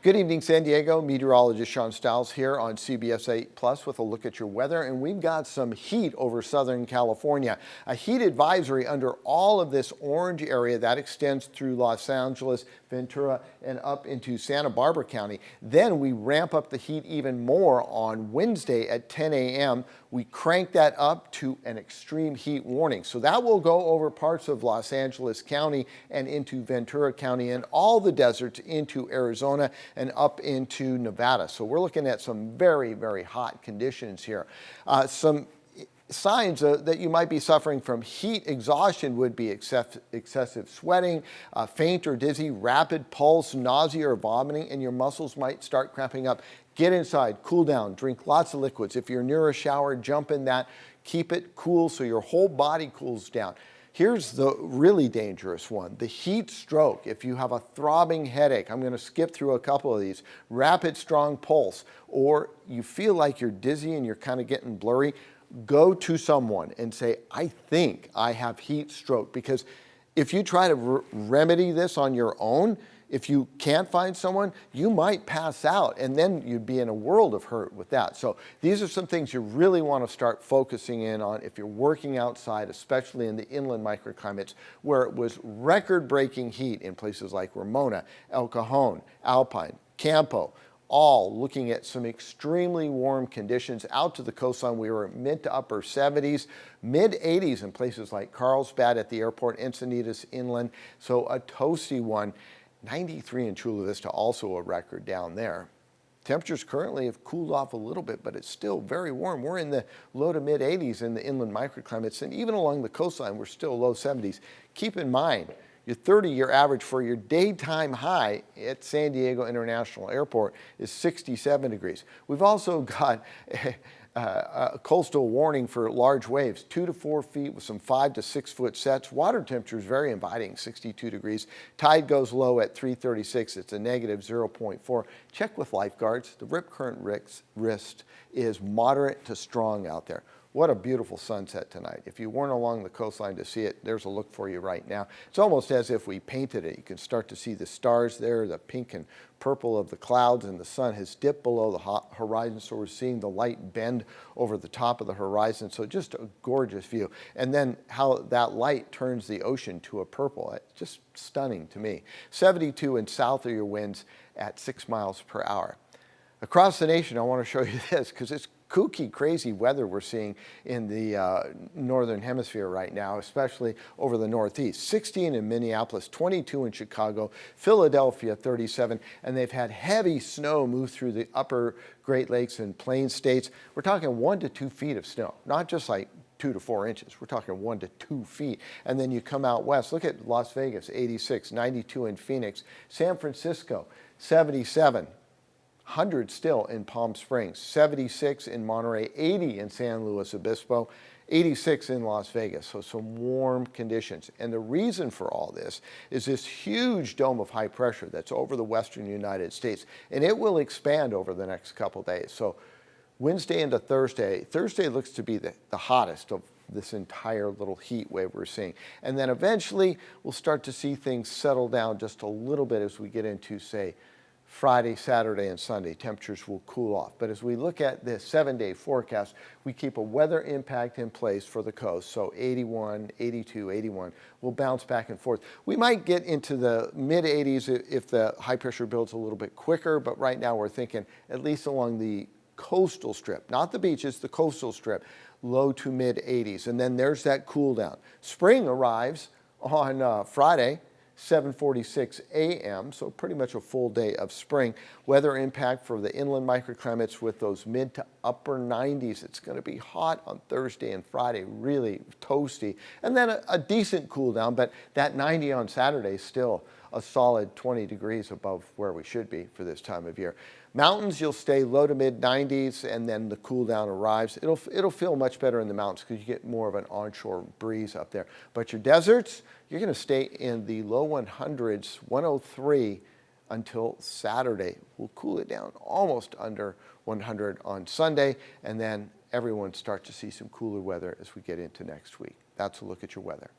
Good evening, San Diego. Meteorologist Sean Stiles here on CBS 8 Plus with a look at your weather. And we've got some heat over Southern California. A heat advisory under all of this orange area that extends through Los Angeles, Ventura, and up into Santa Barbara County. Then we ramp up the heat even more on Wednesday at 10 a.m. We crank that up to an extreme heat warning. So that will go over parts of Los Angeles County and into Ventura County and all the deserts into Arizona and up into Nevada. So we're looking at some very, very hot conditions here. Some signs that you might be suffering from heat exhaustion would be excessive sweating, faint or dizzy, rapid pulse, nausea or vomiting, and your muscles might start cramping up. Get inside, cool down, drink lots of liquids. If you're near a shower, jump in that. Keep it cool so your whole body cools down. Here's the really dangerous one, the heat stroke. If you have a throbbing headache, I'm going to skip through a couple of these, rapid strong pulse, or you feel like you're dizzy and you're kind of getting blurry, go to someone and say, I think I have heat stroke. Because if you try to remedy this on your own, if you can't find someone, you might pass out, and then you'd be in a world of hurt with that. So these are some things you really want to start focusing in on if you're working outside, especially in the inland microclimates where it was record-breaking heat in places like Ramona, El Cajon, Alpine, Campo, all looking at some extremely warm conditions. Out to the coastline, we were mid to upper 70s, mid 80s in places like Carlsbad at the airport, Encinitas inland, so a toasty one. 93 in Chula Vista, also a record down there. Temperatures currently have cooled off a little bit, but it's still very warm. We're in the low to mid 80s in the inland microclimates, and even along the coastline, we're still low 70s. Keep in mind, your 30-year average for your daytime high at San Diego International Airport is 67 degrees. We've also got a coastal warning for large waves, 2 to 4 feet with some 5 to 6 foot sets. Water temperature is very inviting, 62 degrees. Tide goes low at 3:36. It's a negative 0.4. Check with lifeguards. The rip current risk is moderate to strong out there. What a beautiful sunset tonight. If you weren't along the coastline to see it, there's a look for you right now. It's almost as if we painted it. You can start to see the stars there, the pink and purple of the clouds, and the sun has dipped below the horizon, so we're seeing the light bend over the top of the horizon. So just a gorgeous view. And then how that light turns the ocean to a purple. It's just stunning to me. 72 and south of your winds at 6 miles per hour. Across the nation, I want to show you this because it's kooky, crazy weather we're seeing in the northern hemisphere right now, especially over the northeast. 16 in Minneapolis, 22 in Chicago, Philadelphia 37, and they've had heavy snow move through the upper Great Lakes and Plains states. We're talking 1 to 2 feet of snow, not just like 2 to 4 inches. We're talking 1 to 2 feet. And then you come out west, look at Las Vegas, 86, 92 in Phoenix, San Francisco, 77. 100 still in Palm Springs, 76 in Monterey, 80 in San Luis Obispo, 86 in Las Vegas. So some warm conditions. And the reason for all this is this huge dome of high pressure that's over the western United States. And it will expand over the next couple days. So Wednesday into Thursday, Thursday looks to be the hottest of this entire little heat wave we're seeing. And then eventually we'll start to see things settle down just a little bit as we get into, say, Friday, Saturday, and Sunday. Temperatures will cool off. But as we look at this 7-day forecast, we keep a weather impact in place for the coast. So 81, 82, 81 will bounce back and forth. We might get into the mid 80s if the high pressure builds a little bit quicker, but right now we're thinking at least along the coastal strip, not the beaches, the coastal strip, low to mid 80s. And then there's that cool down. Spring arrives on Friday, 7:46 a.m., so pretty much a full day of spring. Weather impact for the inland microclimates with those mid to upper 90s. It's going to be hot on Thursday and Friday, really toasty. And then a decent cool down, but that 90 on Saturday is still a solid 20 degrees above where we should be for this time of year. Mountains, you'll stay low to mid 90s, and then the cool down arrives. It'll feel much better in the mountains because you get more of an onshore breeze up there. But your deserts, you're going to stay in the low 100s, 103 until Saturday. We'll cool it down almost under 100 on Sunday, and then everyone starts to see some cooler weather as we get into next week. That's a look at your weather.